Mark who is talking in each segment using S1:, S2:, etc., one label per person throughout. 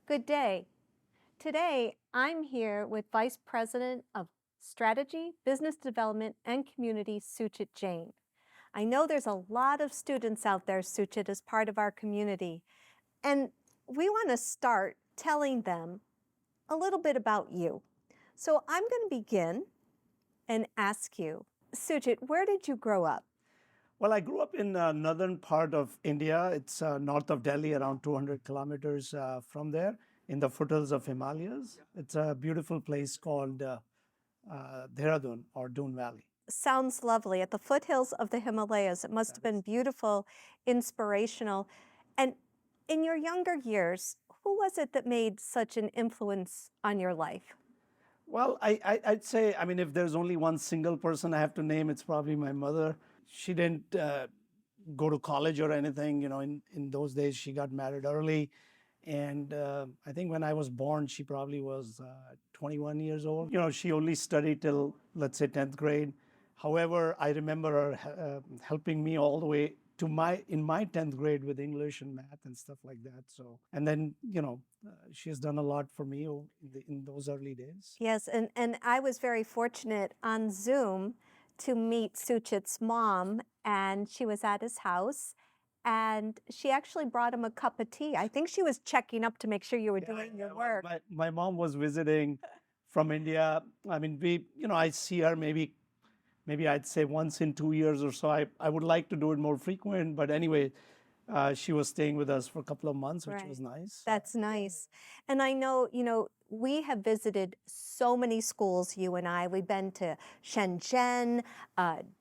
S1: Good day. Today, I'm here with Vice President of Strategy, Business Development, and Community, Suchit Jain. I know there's a lot of students out there, Suchit, as part of our community, and we want to start telling them a little bit about you. So I'm going to begin and ask you, Suchit, where did you grow up?
S2: Well, I grew up in northern part of India. It's north of Delhi, around 200 kilometers from there, in the foothills of Himalayas. It's a beautiful place called Dehradun or Doon Valley.
S1: Sounds lovely. At the foothills of the Himalayas. It must have been beautiful, inspirational. And in your younger years, who was it that made such an influence on your life?
S2: Well, I'd say, I mean, if there's only one single person I have to name, it's probably my mother. She didn't go to college or anything. In those days, she got married early. And I think when I was born, she probably was 21 years old. She only studied till, let's say, 10th grade. However, I remember her helping me all the way to in my 10th grade with English and math and stuff like that. So, and then, she has done a lot for me in those early days.
S1: Yes, and I was very fortunate on Zoom to meet Suchit's mom, and she was at his house. And she actually brought him a cup of tea. I think she was checking up to make sure you were doing your work.
S2: My mom was visiting from India. I mean, I see her maybe I'd say once in 2 years or so. I would like to do it more frequent, but anyway, she was staying with us for a couple of months, which was nice.
S1: That's nice. And I know, we have visited so many schools, you and I. We've been to Shenzhen,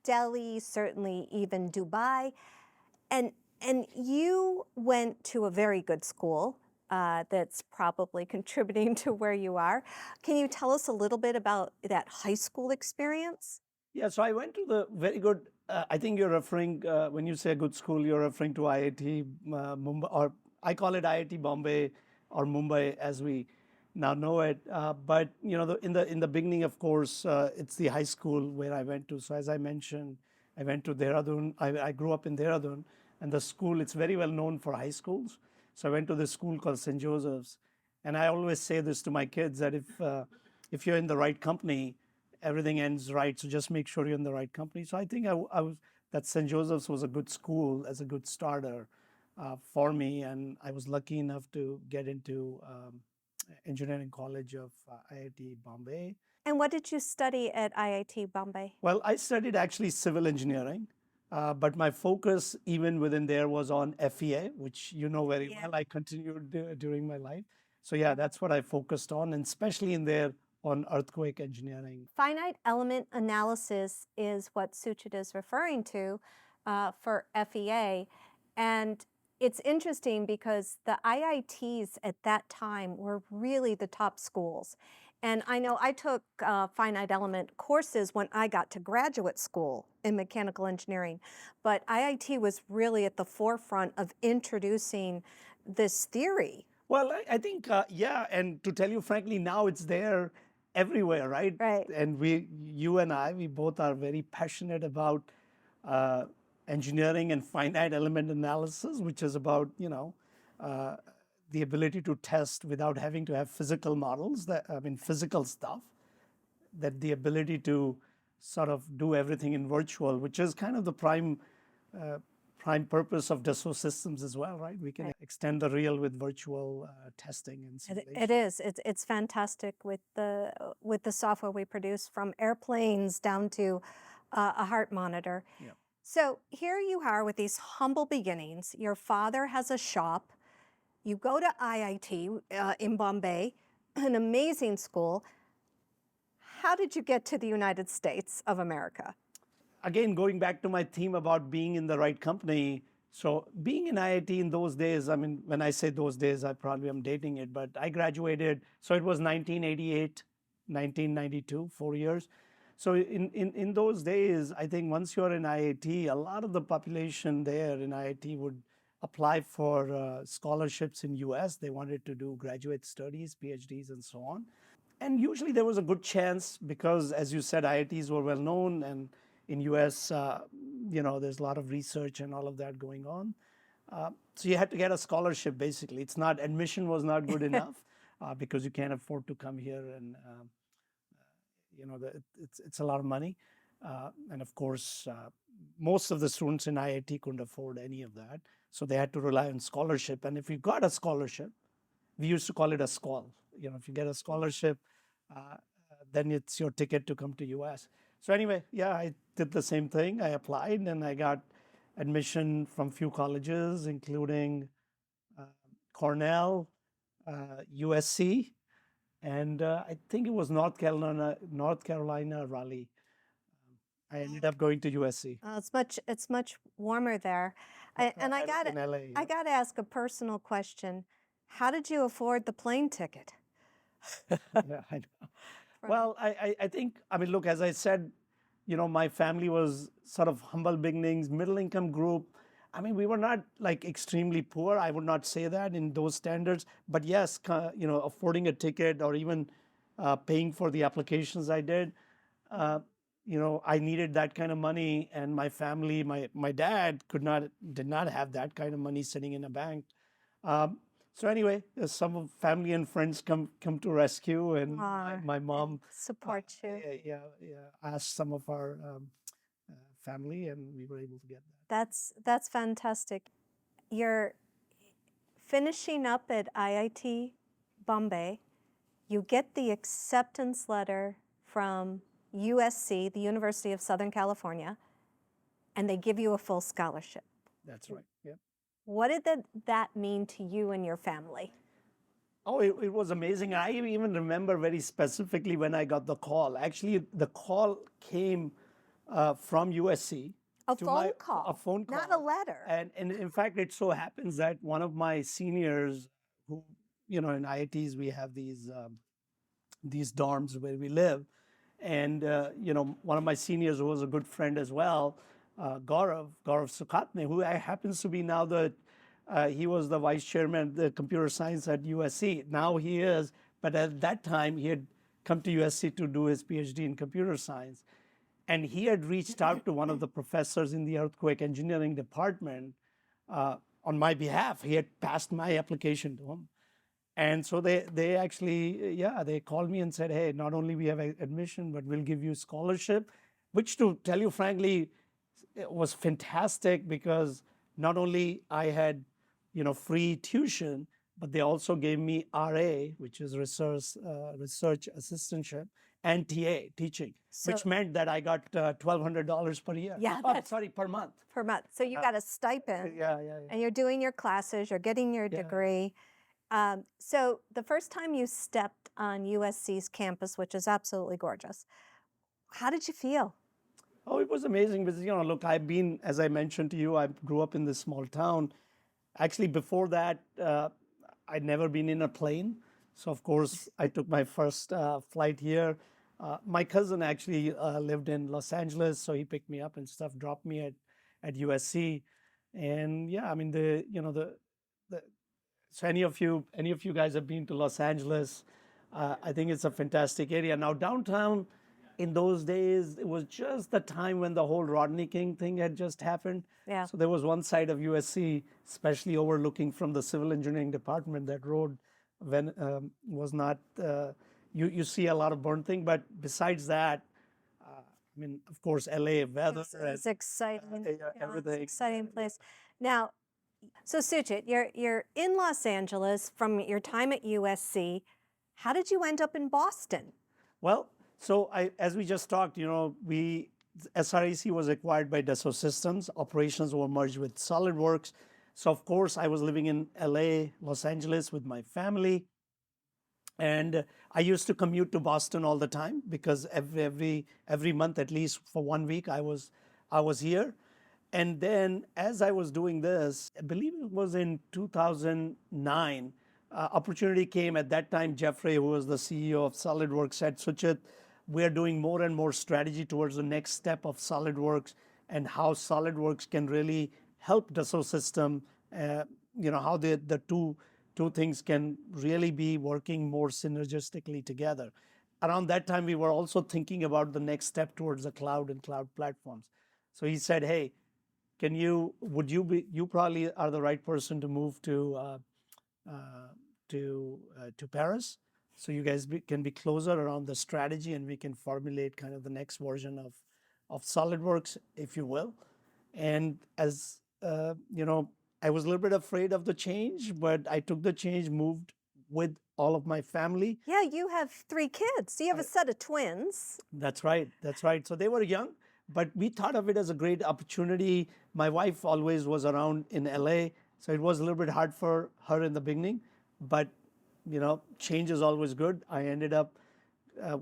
S1: Delhi, certainly even Dubai. And you went to a very good school that's probably contributing to where you are. Can you tell us a little bit about that high school experience?
S2: Yeah, so I went to the very good, I think you're referring, when you say good school, you're referring to IIT Mumbai, or I call it IIT Bombay or Mumbai as we now know it. But, in the beginning, of course, it's the high school where I went to. So as I mentioned, I went to Dehradun. I grew up in Dehradun, and the school, it's very well known for high schools. So I went to this school called St. Joseph's. And I always say this to my kids, that if you're in the right company, everything ends right. So just make sure you're in the right company. So I think I was that St. Joseph's was a good school as a good starter for me, and I was lucky enough to get into engineering college of IIT Bombay.
S1: And what did you study at IIT Bombay?
S2: Well, I studied actually civil engineering, but my focus even within there was on FEA, which you know very well. I continued during my life. So yeah, that's what I focused on, and especially in there on earthquake engineering.
S1: Finite element analysis is what Suchit is referring to for FEA. And it's interesting because the IITs at that time were really the top schools. And I know I took finite element courses when I got to graduate school in mechanical engineering, but IIT was really at the forefront of introducing this theory.
S2: Well, I think, yeah, and to tell you frankly, now it's there everywhere, right?
S1: Right.
S2: And you and I, we both are very passionate about engineering and finite element analysis, which is about, the ability to test without having to have physical models, physical stuff, that the ability to sort of do everything in virtual, which is kind of the prime purpose of Dassault systems as well, right? We can extend the real with virtual testing and simulation.
S1: It is. It's fantastic with the software we produce, from airplanes down to a heart monitor.
S2: Yeah.
S1: So here you are with these humble beginnings. Your father has a shop. You go to IIT in Bombay, an amazing school. How did you get to the United States of America?
S2: Again, going back to my theme about being in the right company. So being in IIT in those days, I mean, when I say those days, I probably am dating it, but I graduated, so it was 1988, 1992, 4 years. So in those days, I think once you're in IIT, a lot of the population there in IIT would apply for scholarships in US. They wanted to do graduate studies, PhDs, and so on. And usually there was a good chance because, as you said, IITs were well known, and in US, there's a lot of research and all of that going on. So you had to get a scholarship, basically. It's not, admission was not good enough because you can't afford to come here, and it's a lot of money. And of course, most of the students in IIT couldn't afford any of that. So they had to rely on scholarship. And if you got a scholarship, we used to call it a SCHOL. If you get a scholarship, then it's your ticket to come to US. So anyway, yeah, I did the same thing. I applied and I got admission from few colleges, including Cornell, USC, and I think it was North Carolina Raleigh. I ended up going to USC.
S1: It's much warmer there. And I got
S2: in LA.
S1: I got to ask a personal question. How did you afford the plane ticket?
S2: Yeah, I know. Well, I think, I mean, look, as I said, my family was sort of humble beginnings, middle income group. I mean, we were not like extremely poor. I would not say that in those standards. But yes, affording a ticket or even paying for the applications I did, I needed that kind of money. And my family, my dad did not have that kind of money sitting in a bank. So anyway, some of family and friends come to rescue, and my mom
S1: support you.
S2: asked some of our family, and we were able to get that.
S1: That's fantastic. You're finishing up at IIT Bombay. You get the acceptance letter from USC, the University of Southern California, and they give you a full scholarship.
S2: That's right. Yeah.
S1: What did that mean to you and your family?
S2: Oh, it was amazing. I even remember very specifically when I got the call. Actually, the call came from USC.
S1: A phone call.
S2: A phone call.
S1: Not a letter.
S2: And in fact, it so happens that one of my seniors, who, in IITs, we have these dorms where we live. And, one of my seniors who was a good friend as well, Gaurav Sukhatne, who happens to be now he was the vice chairman of the computer science at USC. Now he is, but at that time he had come to USC to do his PhD in computer science. And he had reached out to one of the professors in the earthquake engineering department on my behalf. He had passed my application to him. And so they actually, they called me and said, hey, not only we have admission, but we'll give you scholarship, which, to tell you frankly, it was fantastic, because not only I had, free tuition, but they also gave me RA, which is research assistantship, and TA, teaching, which meant that I got $1,200 per year.
S1: Yeah,
S2: per month.
S1: Per month. So you got a stipend.
S2: Yeah.
S1: And you're doing your classes, you're getting your degree. So the first time you stepped on USC's campus, which is absolutely gorgeous, how did you feel?
S2: Oh, it was amazing because, look, as I mentioned to you, I grew up in this small town. Actually, before that, I'd never been in a plane. So, of course, I took my first flight here. My cousin actually lived in Los Angeles, so he picked me up and stuff, dropped me at USC. And yeah, I mean, so any of you guys have been to Los Angeles, I think it's a fantastic area. Now, downtown, in those days, it was just the time when the whole Rodney King thing had just happened.
S1: Yeah.
S2: So there was one side of USC, especially overlooking from the civil engineering department, that road was not, you see a lot of burnt thing. But besides that, I mean, of course, LA weather.
S1: It's exciting.
S2: Everything.
S1: It's an exciting place. Now, so Suchit, you're in Los Angeles from your time at USC. How did you end up in Boston?
S2: Well, so as we just talked, SREC was acquired by Dassault Systems. Operations were merged with SolidWorks. So of course, I was living in LA, Los Angeles with my family. And I used to commute to Boston all the time, because every month, at least for 1 week, I was here. And then as I was doing this, I believe it was in 2009, opportunity came. At that time, Jeffrey, who was the CEO of SolidWorks, said, Suchit, we're doing more and more strategy towards the next step of SolidWorks, and how SolidWorks can really help Dassault System, how the two things can really be working more synergistically together. Around that time, we were also thinking about the next step towards the cloud and cloud platforms. So he said, hey, you probably are the right person to move uh, to Paris, so you guys can be closer around the strategy, and we can formulate kind of the next version of SolidWorks, if you will. And as I was a little bit afraid of the change, but I took the change, moved with all of my family.
S1: Yeah, you have 3 kids. You have a set of twins.
S2: That's right. That's right. So they were young, but we thought of it as a great opportunity. My wife always was around in LA, so it was a little bit hard for her in the beginning, but change is always good. I ended up,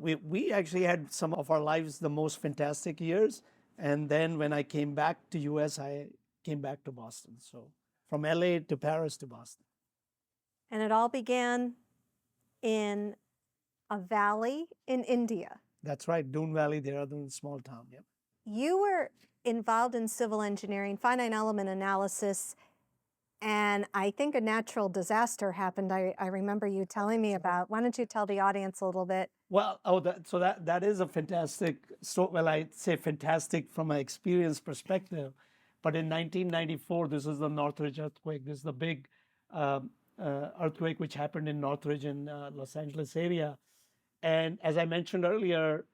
S2: we actually had some of our lives the most fantastic years. And then when I came back to US, I came back to Boston. So from LA to Paris to Boston.
S1: And it all began in a valley in India.
S2: That's right, Doon Valley, Dehradun, small town. Yep.
S1: You were involved in civil engineering, finite element analysis, and I think a natural disaster happened. I remember you telling me about. Why don't you tell the audience a little bit?
S2: Well, that is a fantastic story. Well, I'd say fantastic from an experience perspective. But in 1994, this is the Northridge earthquake. This is the big earthquake which happened in Northridge in Los Angeles area. And as I mentioned earlier,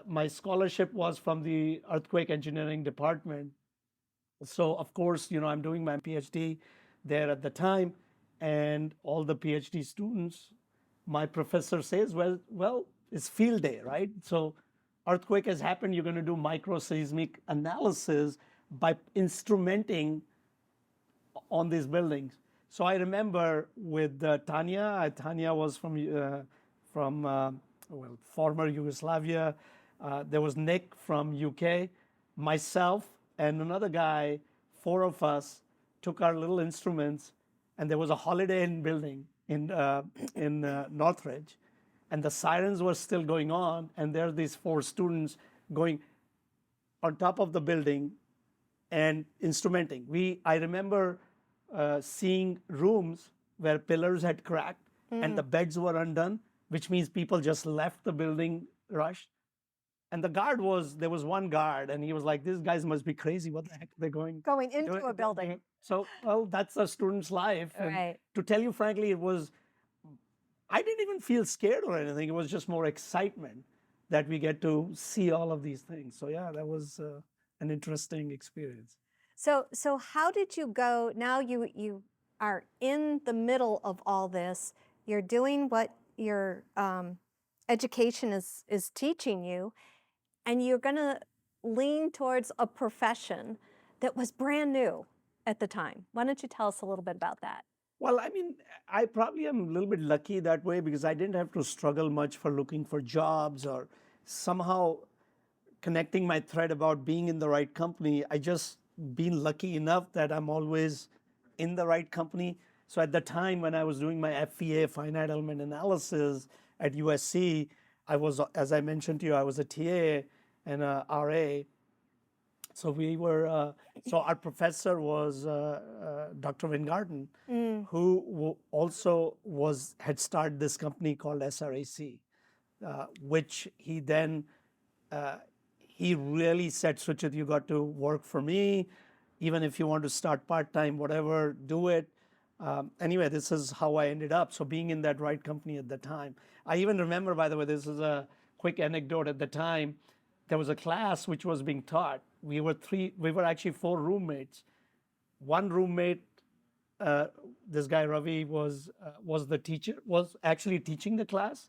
S2: my scholarship was from the earthquake engineering department. So of course, I'm doing my PhD there at the time, and all the PhD students, my professor says, well, it's field day, right? So earthquake has happened, you're going to do microseismic analysis by instrumenting on these buildings. So I remember with Tanya. Tanya was from former Yugoslavia. There was Nick from UK, myself, and another guy. 4 of us took our little instruments, and there was a Holiday Inn building in Northridge, and the sirens were still going on, and there are these 4 students going on top of the building and instrumenting. I remember seeing rooms where pillars had cracked and the beds were undone, which means people just left the building, rushed. And there was one guard, and he was like, these guys must be crazy. What the heck are they going
S1: into a building?
S2: So, well, that's a student's life. And
S1: Right.
S2: to tell you frankly, I didn't even feel scared or anything. It was just more excitement that we get to see all of these things. So yeah, that was an interesting experience.
S1: So how did you go? Now you are in the middle of all this. You're doing what your education is teaching you, and you're going to lean towards a profession that was brand new at the time. Why don't you tell us a little bit about that?
S2: Well, I mean, I probably am a little bit lucky that way because I didn't have to struggle much for looking for jobs or somehow connecting my thread about being in the right company. I just been lucky enough that I'm always in the right company. So at the time when I was doing my FEA, finite element analysis at USC, I was, as I mentioned to you, I was a TA and a RA. So so our professor was Dr. Wingarden, who also had started this company called SRAC, which he then, he really said, Suchit, you got to work for me. Even if you want to start part-time, whatever, do it. Anyway, this is how I ended up. So being in that right company at the time. I even remember, by the way, this is a quick anecdote. At the time, there was a class which was being taught. We were actually 4 roommates. One roommate, this guy Ravi was the teacher, was actually teaching the class.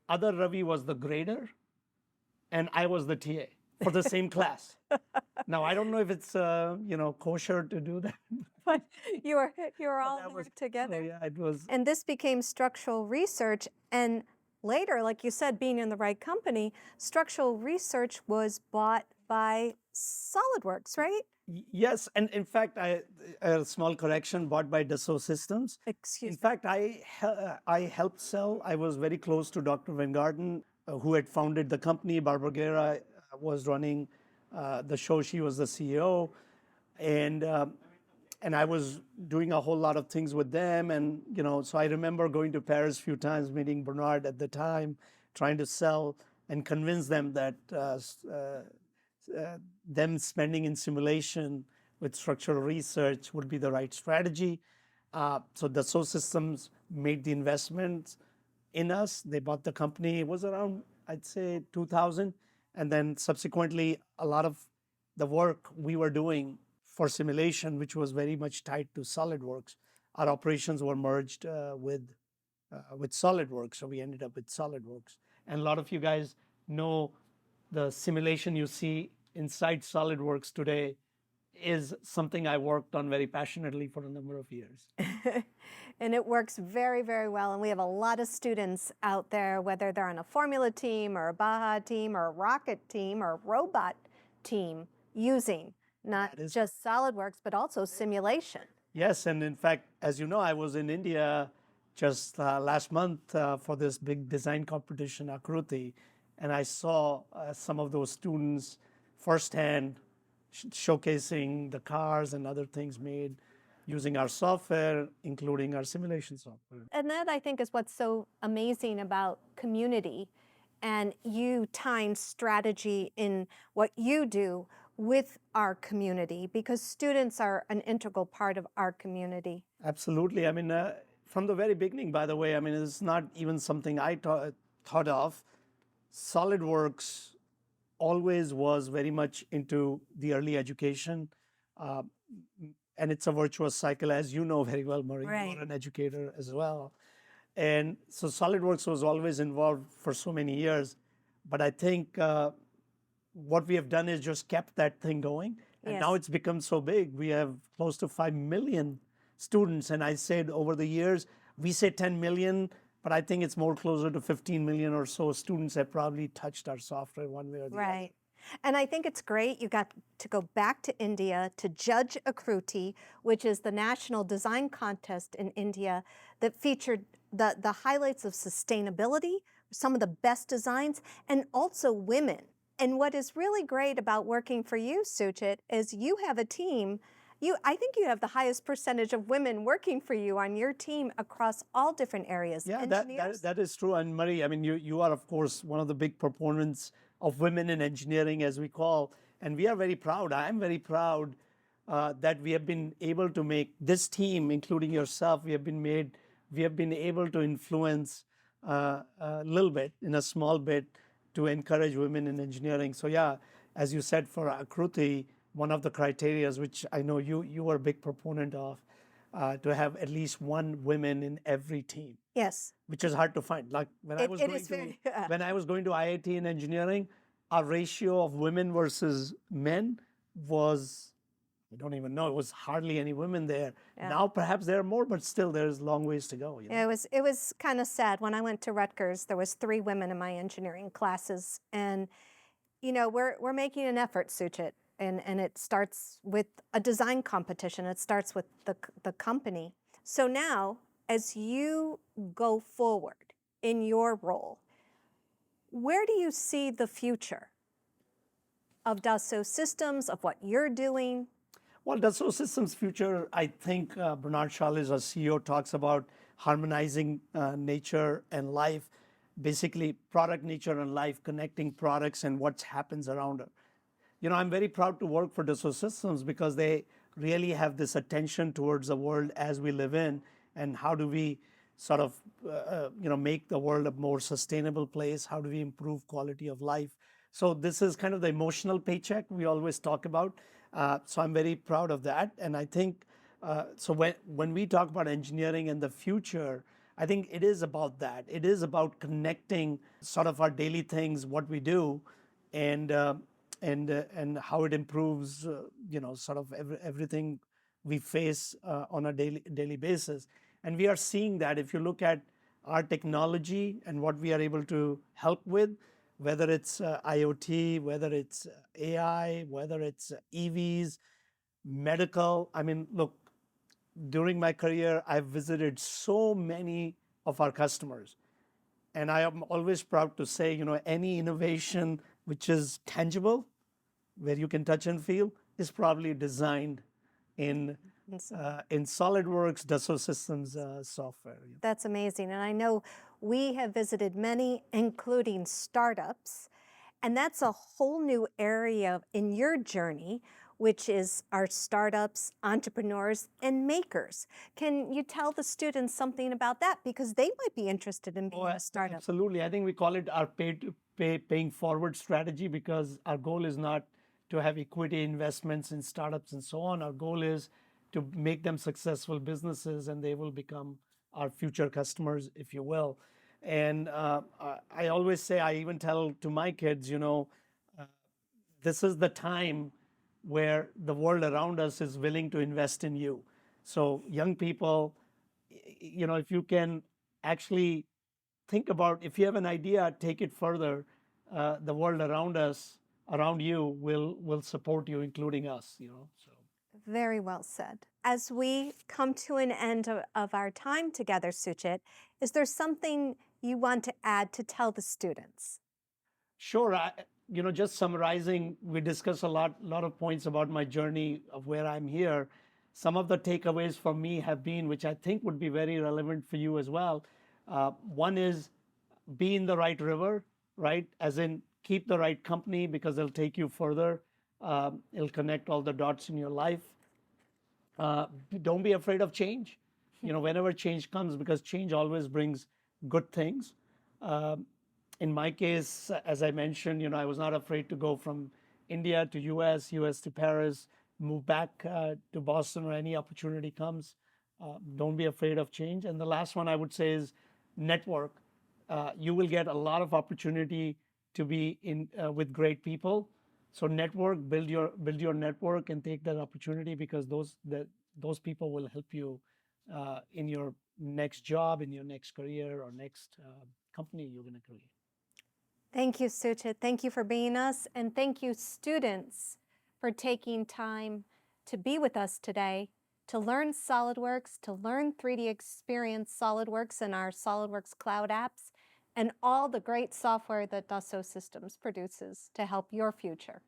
S2: Other Ravi was the grader, and I was the TA for the same class. Now, I don't know if it's kosher to do that.
S1: But you were all there together.
S2: So yeah, it was.
S1: And this became structural research. And later, like you said, being in the right company, structural research was bought by SolidWorks, right?
S2: Yes, and in fact, a small correction, bought by Dassault Systems.
S1: Excuse me.
S2: In fact, I helped sell. I was very close to Dr. Wingarden, who had founded the company. Barbara Guerra was running the show. She was the CEO, and I was doing a whole lot of things with them. And so I remember going to Paris a few times, meeting Bernard at the time, trying to sell and convince them that them spending in simulation with structural research would be the right strategy. So Dassault Systems made the investments in us. They bought the company. It was around, I'd say, 2000. And then subsequently, a lot of the work we were doing for simulation, which was very much tied to SolidWorks, our operations were merged with SolidWorks. So we ended up with SolidWorks. And a lot of you guys know the simulation you see inside SolidWorks today is something I worked on very passionately for a number of years.
S1: And it works very, very well. And we have a lot of students out there, whether they're on a formula team or a Baja team or a rocket team or a robot team, using not just SolidWorks, but also simulation.
S2: Yes, and in fact, as you know, I was in India just last month for this big design competition, Akruti, and I saw some of those students firsthand showcasing the cars and other things made using our software, including our simulation software.
S1: And that, I think, is what's so amazing about community, and you tying strategy in what you do with our community, because students are an integral part of our community.
S2: Absolutely. I mean, from the very beginning, by the way, I mean, it's not even something I thought of. SolidWorks always was very much into the early education. And it's a virtuous cycle, as you know very well, Marie.
S1: Right.
S2: You're an educator as well. And so SolidWorks was always involved for so many years. But I think what we have done is just kept that thing going. And now it's become so big. We have close to 5 million students. And I said over the years, we say 10 million, but I think it's more closer to 15 million or so students have probably touched our software one way or the other.
S1: Right. And I think it's great you got to go back to India to judge Akruti, which is the national design contest in India that featured the highlights of sustainability, some of the best designs, and also women. And what is really great about working for you, Suchit, is you have a team. I think you have the highest percentage of women working for you on your team across all different areas.
S2: Yeah, that is true. And Marie, I mean, you are, of course, one of the big proponents of women in engineering, as we call. And we are very proud. I'm very proud that we have been able to make this team, including yourself, we have been able to influence a little bit, in a small bit, to encourage women in engineering. So yeah, as you said, for Akruti, one of the criteria, which I know you are a big proponent of, to have at least one woman in every team.
S1: Yes.
S2: Which is hard to find. Like when I was going to IIT in engineering, our ratio of women versus men was, I don't even know, it was hardly any women there. Yeah. Now perhaps there are more, but still there's long ways to go. You know?
S1: It was kind of sad. When I went to Rutgers, there was 3 women in my engineering classes, and we're making an effort, Suchit, and it starts with a design competition. It starts with the company. So now, as you go forward in your role, where do you see the future of Dassault Systems, of what you're doing?
S2: Well, Dassault Systems' future, I think Bernard Charles, our CEO, talks about harmonizing nature and life, basically product, nature, and life, connecting products and what happens around it. I'm very proud to work for Dassault Systems because they really have this attention towards the world as we live in, and how do we sort of make the world a more sustainable place? How do we improve quality of life? So this is kind of the emotional paycheck we always talk about. So I'm very proud of that. And I think, so when we talk about engineering and the future, I think it is about that. It is about connecting sort of our daily things, what we do, and how it improves, sort of everything we face on a daily basis. And we are seeing that if you look at our technology and what we are able to help with, whether it's IoT, whether it's AI, whether it's EVs, medical. I mean, look, during my career, I've visited so many of our customers. And I am always proud to say, any innovation which is tangible, where you can touch and feel, is probably designed in SolidWorks, Dassault Systems software.
S1: That's amazing. And I know we have visited many, including startups, And that's a whole new area in your journey, which is our startups, entrepreneurs, and makers. Can you tell the students something about that? Because they might be interested in
S2: Oh,
S1: being a startup.
S2: absolutely. I think we call it our paying forward strategy because our goal is not to have equity investments in startups and so on. Our goal is to make them successful businesses and they will become our future customers, if you will. And I always say, I even tell to my kids, this is the time where the world around us is willing to invest in you. So young people, if you can actually think about, if you have an idea, take it further. The world around us, around you, will support you, including us. So
S1: Very well said. As we come to an end of our time together, Suchit, is there something you want to add to tell the students?
S2: sure. Just summarizing, we discussed a lot of points about my journey of where I'm here. Some of the takeaways for me have been, which I think would be very relevant for you as well. One is be in the right river, right? As in keep the right company because they'll take you further. It'll connect all the dots in your life. Uh, don't be afraid of change. Whenever change comes, because change always brings good things. Um, in my case, as I mentioned, I was not afraid to go from India to US to Paris, move back to Boston where any opportunity comes. Don't be afraid of change. And the last one I would say is network. You will get a lot of opportunity to be in with great people. So network, build your network, and take that opportunity because those people will help you in your next job, in your next career, or next company you're going to create.
S1: Thank you, Suchit. Thank you for being us. And thank you, students, for taking time to be with us today to learn SOLIDWORKS, to learn 3D Experience SOLIDWORKS and our SOLIDWORKS cloud apps, and all the great software that Dassault Systems produces to help your future.